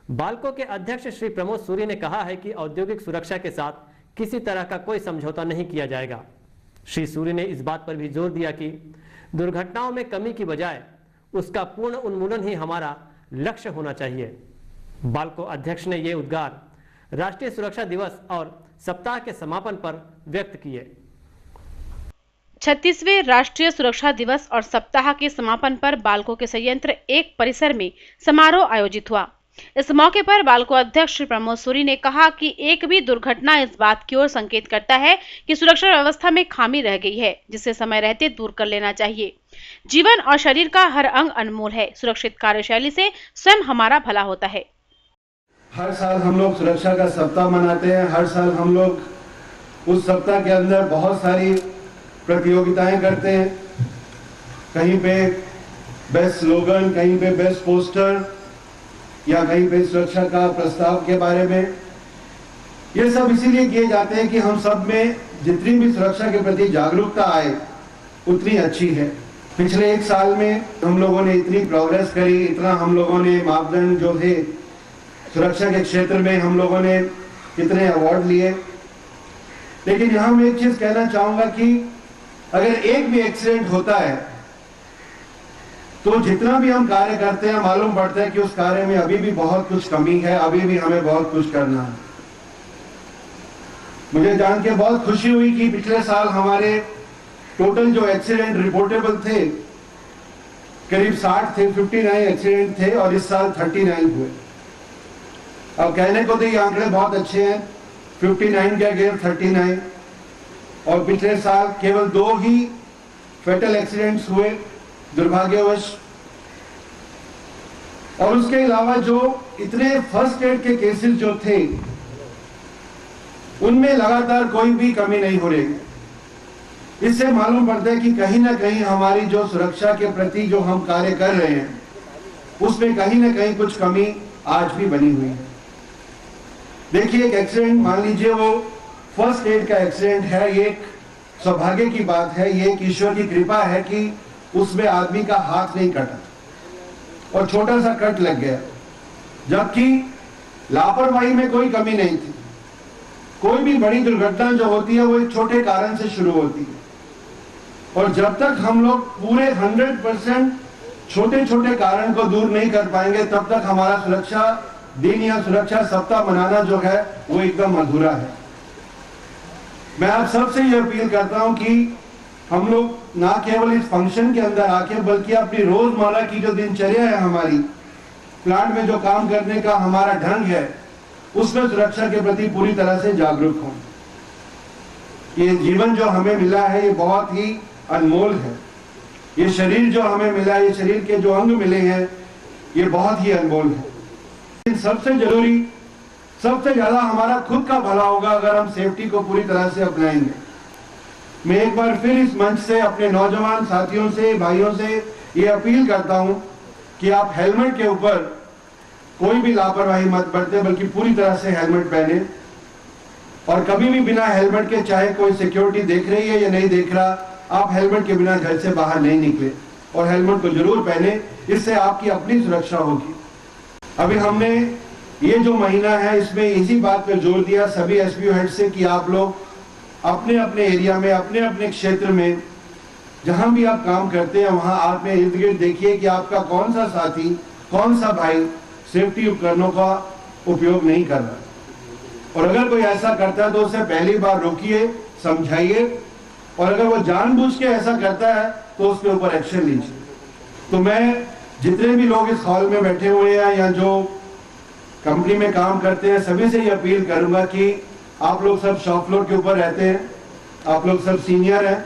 बाल्को के अध्यक्ष श्री प्रमोद सूरी ने कहा है कि औद्योगिक सुरक्षा के साथ किसी तरह का कोई समझौता नहीं किया जाएगा। श्री सूरी ने इस बात पर भी जोर दिया कि दुर्घटनाओं में कमी की बजाय उसका पूर्ण उन्मूलन ही हमारा लक्ष्य होना चाहिए। बाल्को अध्यक्ष ने ये उद्गार राष्ट्रीय सुरक्षा दिवस और सप्ताह के समापन पर व्यक्त किए। 36वें राष्ट्रीय सुरक्षा दिवस और सप्ताह के समापन पर बाल्को के संयंत्र एक परिसर में समारोह आयोजित हुआ। इस मौके पर बाल्को अध्यक्ष प्रमोद सूरी ने कहा कि एक भी दुर्घटना इस बात की ओर संकेत करता है कि सुरक्षा व्यवस्था में खामी रह गई है, जिसे समय रहते दूर कर लेना चाहिए। जीवन और शरीर का हर अंग अनमोल है। सुरक्षित कार्यशैली से स्वयं हमारा भला होता है। हर साल हम लोग सुरक्षा का सप्ताह मनाते हैं। हर साल हम लोग उस सप्ताह के अंदर बहुत सारी प्रतियोगिताएं करते हैं। कहीं पे बेस्ट स्लोगन, कहीं पे बेस्ट पोस्टर या कहीं पे सुरक्षा का प्रस्ताव के बारे में। ये सब इसीलिए किए जाते हैं कि हम सब में जितनी भी सुरक्षा के प्रति जागरूकता आए उतनी अच्छी है। पिछले एक साल में हम लोगों ने इतनी प्रोग्रेस करी, इतना हम लोगों ने मापदंड जो थे सुरक्षा के क्षेत्र में हम लोगों ने कितने अवार्ड लिए। लेकिन यहां मैं एक चीज कहना चाहूंगा कि अगर एक भी एक्सीडेंट होता है तो जितना भी हम कार्य करते हैं मालूम पड़ता है कि उस कार्य में अभी भी बहुत कुछ कमी है, अभी भी हमें बहुत कुछ करना है। मुझे जान के बहुत खुशी हुई कि पिछले साल हमारे टोटल जो एक्सीडेंट रिपोर्टेबल थे करीब 60 थे, 59 एक्सीडेंट थे और इस साल 39 हुए। अब कहने को तो ये आंकड़े बहुत अच्छे हैं, 59 के अगेंस्ट 39, और पिछले साल केवल 2 ही फेटल एक्सीडेंट्स हुए दुर्भाग्यवश। और उसके अलावा जो इतने फर्स्ट एड के केसेस जो थे उनमें लगातार कोई भी कमी नहीं हो रही। इससे मालूम पड़ता है कि कहीं ना कहीं हमारी जो सुरक्षा के प्रति जो हम कार्य कर रहे हैं उसमें कहीं ना कहीं कुछ कमी आज भी बनी हुई है। देखिए, एक एक्सीडेंट मान लीजिए वो फर्स्ट एड का एक्सीडेंट है, ये एक सौभाग्य की बात है, ये एक ईश्वर की कृपा है कि उसमें आदमी का हाथ नहीं कटा और छोटा सा कट लग गया, जबकि लापरवाही में कोई कमी नहीं थी। कोई भी बड़ी दुर्घटना जो होती है वो एक छोटे कारण से शुरू होती है और जब तक हम लोग पूरे 100% छोटे छोटे कारण को दूर नहीं कर पाएंगे तब तक हमारा सुरक्षा दिन या सुरक्षा सप्ताह मनाना जो है वो एकदम अधूरा है। मैं आप सबसे ये अपील करता हूं कि हम लोग ना केवल इस फंक्शन के अंदर आके बल्कि अपनी रोजमर्रा की जो दिनचर्या है, हमारी प्लांट में जो काम करने का हमारा ढंग है, उसमें सुरक्षा के प्रति पूरी तरह से जागरूक हों। ये जीवन जो हमें मिला है ये बहुत ही अनमोल है। ये शरीर जो हमें मिला है, ये शरीर के जो अंग मिले हैं ये बहुत ही अनमोल है। सबसे जरूरी, सबसे ज्यादा हमारा खुद का भला होगा अगर हम सेफ्टी को पूरी तरह से अपनाएंगे। मैं एक बार फिर इस मंच से अपने नौजवान साथियों से, भाइयों से ये अपील करता हूं कि आप हेलमेट के ऊपर कोई भी लापरवाही मत बरतें, बल्कि पूरी तरह से हेलमेट पहने और कभी भी बिना हेलमेट के, चाहे कोई सिक्योरिटी देख रही है या नहीं देख रहा, आप हेलमेट के बिना घर से बाहर नहीं निकले और हेलमेट को जरूर पहने। इससे आपकी अपनी सुरक्षा होगी। अभी हमने ये जो महीना है इसमें इसी बात पर जोर दिया सभी एसपीओ हेड से कि आप लोग अपने अपने एरिया में, अपने अपने क्षेत्र में जहां भी आप काम करते हैं वहां आप में इर्द गिर्द देखिए कि आपका कौन सा साथी, कौन सा भाई सेफ्टी उपकरणों का उपयोग नहीं कर रहा। और अगर कोई ऐसा करता है तो उसे पहली बार रोकिए, समझाइए, और अगर वो जानबूझ के ऐसा करता है तो उसके ऊपर एक्शन लीजिए। तो मैं जितने भी लोग इस हॉल में बैठे हुए हैं या जो कंपनी में काम करते हैं सभी से ये अपील करूंगा कि आप लोग सब शॉप फ्लोर के ऊपर रहते हैं, आप लोग सब सीनियर हैं,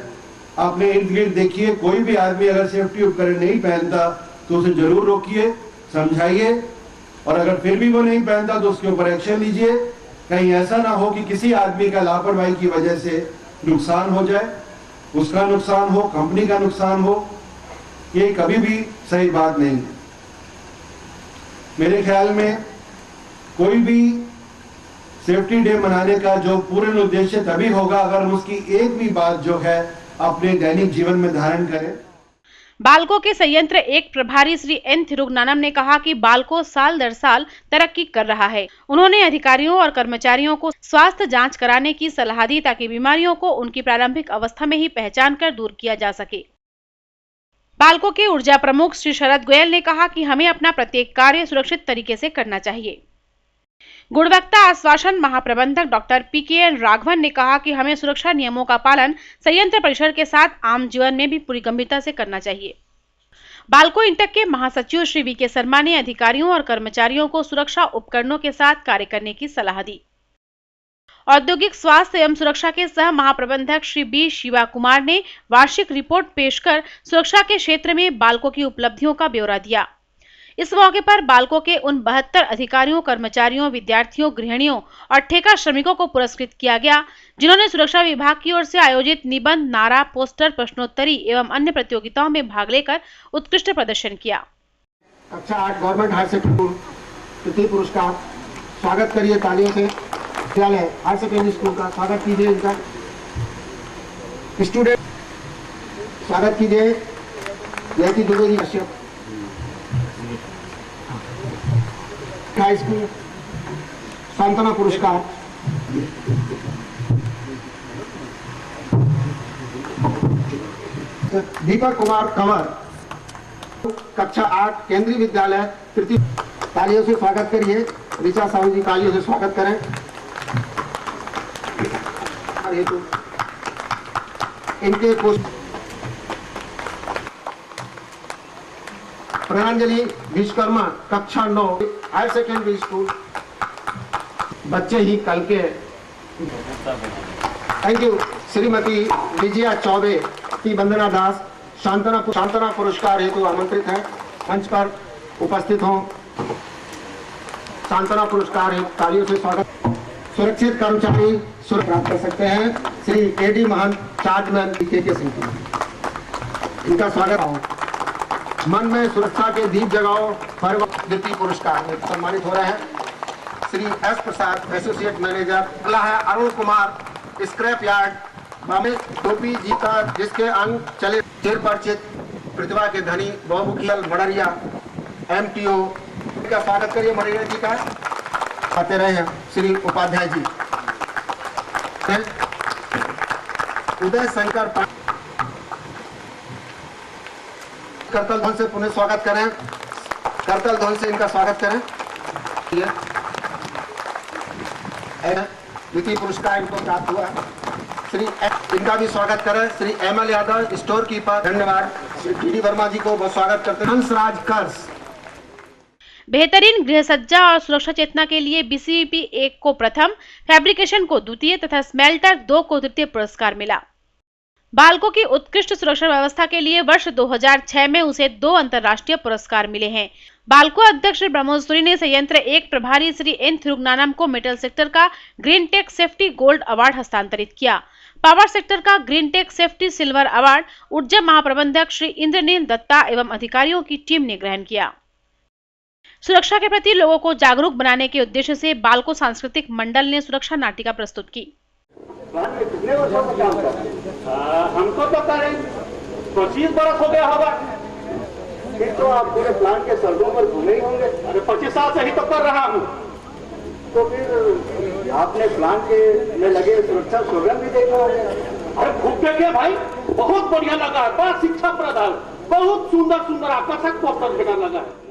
आपने इर्द गिर्द देखिए कोई भी आदमी अगर सेफ्टी उपकरण नहीं पहनता तो उसे जरूर रोकिए, समझाइए, और अगर फिर भी वो नहीं पहनता तो उसके ऊपर एक्शन लीजिए। कहीं ऐसा ना हो कि किसी आदमी का लापरवाही की वजह से नुकसान हो जाए, उसका नुकसान हो, कंपनी का नुकसान हो, ये कभी भी सही बात नहीं है। मेरे ख्याल में कोई भी सेफ्टी डे मनाने का जो पूर्ण उद्देश्य तभी होगा अगर हम उसकी एक भी बात जो है अपने दैनिक जीवन में धारण करें। बाल्को के संयंत्र एक प्रभारी श्री एन थिरुगनानम ने कहा कि बाल्को साल दर साल तरक्की कर रहा है। उन्होंने अधिकारियों और कर्मचारियों को स्वास्थ्य जांच कराने की सलाह दी ताकि बीमारियों को उनकी प्रारंभिक अवस्था में ही पहचान कर दूर किया जा सके। बाल्को के ऊर्जा प्रमुख श्री शरद गोयल ने कहा कि हमें अपना प्रत्येक कार्य सुरक्षित तरीके से करना चाहिए। गुणवत्ता आश्वासन महाप्रबंधक डॉक्टर PKN राघवन ने कहा कि हमें सुरक्षा नियमों का पालन संयंत्र परिसर के साथ आम जीवन में भी पूरी गंभीरता से करना चाहिए। बाल्को इंटक के महासचिव श्री VK शर्मा ने अधिकारियों और कर्मचारियों को सुरक्षा उपकरणों के साथ कार्य करने की सलाह दी। औद्योगिक स्वास्थ्य एवं सुरक्षा के सह महाप्रबंधक श्री B शिवा कुमार ने वार्षिक रिपोर्ट पेश कर सुरक्षा के क्षेत्र में बाल्को की उपलब्धियों का ब्यौरा दिया। इस मौके पर बाल्को के उन 72 अधिकारियों, कर्मचारियों, विद्यार्थियों, गृहिणियों और ठेका श्रमिकों को पुरस्कृत किया गया, जिन्होंने सुरक्षा विभाग की ओर से आयोजित निबंध, नारा, पोस्टर, प्रश्नोत्तरी एवं अन्य प्रतियोगिताओं में भाग लेकर उत्कृष्ट प्रदर्शन किया। कक्षा 8 गवर्नमेंट हायर सेकेंडरी तृतीय पुरस्कार, स्वागत करिए तालियों से। विद्यालय हायर सेकेंडरी स्कूल का स्वागत कीजिए। इनका स्टूडेंट स्वागत कीजिए। जयती द्विवेदी कश्यप हाई स्कूल सांत्वना पुरस्कार, दीपक कुमार कंवर कक्षा 8 केंद्रीय विद्यालय तृतीय, तालियों से स्वागत करिए। ऋचा साहू जी तालियों से स्वागत करें। हेतु इनके प्रणांजलि विश्वकर्मा कक्षा 9 हायर सेकेंडरी स्कूल, बच्चे ही कल के। Thank you. श्रीमती विजया चौबे की वंदना दास सांत्वना पुरस्कार हेतु आमंत्रित है, मंच पर उपस्थित हों। सांत्वना पुरस्कार हेतु तालियों से स्वागत। सुरक्षित कर्मचारी सुरक्षा प्राप्त कर सकते हैं श्री AD महंत, चार्जमैन KK सिंह, इनका स्वागत हो। मन में सुरक्षा के दीप जगाओ पर द्वितीय पुरस्कार में सम्मानित हो रहे हैं श्री S प्रसाद, एसोसिएट मैनेजर। अगला है अरुण कुमार, स्क्रैप यार्ड, बामे टोपी जीता जिसके अंग चले, चिर परिचित, प्रतिभा के धनी, बहुमुखियल मडरिया MTO का स्वागत करिए। मडरिया जी का आते रहे हैं श्री उपाध्याय जी। उदय शंकर करतल ध्वनि से पुनः स्वागत करें। करतल ध्वनि से इनका स्वागत करें। द्वितीय पुरस्कार इनको प्राप्त हुआ। श्री इनका भी स्वागत करें। Shri ML Yadav, store keeper, धन्यवाद। श्री TD वर्मा जी को बहुत स्वागत करते हैं। हंसराज कर्स बेहतरीन गृह सज्जा और सुरक्षा चेतना के लिए BCVP 1 को प्रथम, फैब्रिकेशन को द्वितीय तथा स्मेल्टर 2 को तृतीय पुरस्कार मिला। बाल्को की उत्कृष्ट सुरक्षा व्यवस्था के लिए वर्ष 2006 में उसे 2 अंतर्राष्ट्रीय पुरस्कार मिले हैं। बाल्को अध्यक्ष श्री प्रमोद सूरी ने संयंत्र एक प्रभारी श्री N थिरुगनानम को मेटल सेक्टर का green tech safety gold award हस्तांतरित किया। पावर सेक्टर का green tech safety silver award ऊर्जा महाप्रबंधक श्री इंद्रनील दत्ता एवं अधिकारियों की टीम ने ग्रहण किया। सुरक्षा के प्रति लोगों को जागरूक बनाने के उद्देश्य से बाल्को सांस्कृतिक मंडल ने सुरक्षा नाटिका प्रस्तुत की। हमको तो करें 25 बरस हो गया होगा। फिर तो आप पूरे प्लांट के सड़कों पर घूमे ही होंगे। अरे 25 साल से ही तो कर रहा हूँ। तो फिर आपने प्लांट के में लगे सुरक्षा प्रोग्राम भी देखा होगा। अरे खूब देखे भाई, बहुत बढ़िया लगा है। बड़ा शिक्षा प्रदान, बहुत सुंदर आकर्षक पोस्टर बना लगा है।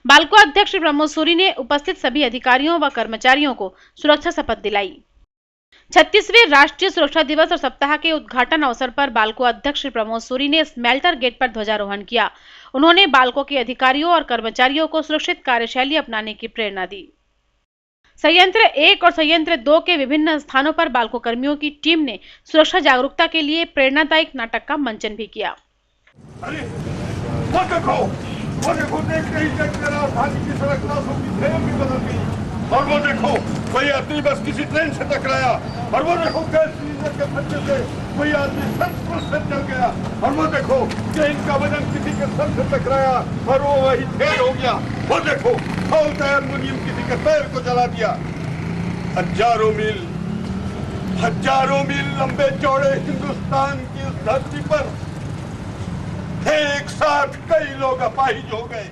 बाल्को अध्यक्ष प्रमोद सूरी ने उपस्थित सभी अधिकारियों व कर्मचारियों को सुरक्षा शपथ दिलाई। 36वें राष्ट्रीय सुरक्षा दिवस और सप्ताह के उद्घाटन अवसर पर बाल्को अध्यक्ष प्रमोद सूरी ने स्मेल्टर गेट पर ध्वजारोहण किया। उन्होंने बाल्को के अधिकारियों और कर्मचारियों को सुरक्षित कार्यशैली अपनाने की प्रेरणा दी। संयंत्र 1 और संयंत्र 2 के विभिन्न स्थानों पर बाल्को कर्मियों की टीम ने सुरक्षा जागरूकता के लिए प्रेरणादायक नाटक का मंचन भी किया। और वो देखो कोई आदमी बस किसी ट्रेन से टकराया, और वो देखो गैस सिलेंडर के फटने से कोई आदमी सर चल गया, और वो देखो ट्रेन का वजन किसी के सर से टकराया और वो वही ढेर हो गया। वो देखो खोलता एल्युमिनियम किसी के पैर को जला दिया। हजारों मील लंबे चौड़े हिंदुस्तान की उस धरती पर एक साथ कई लोग अपाहिज हो गए।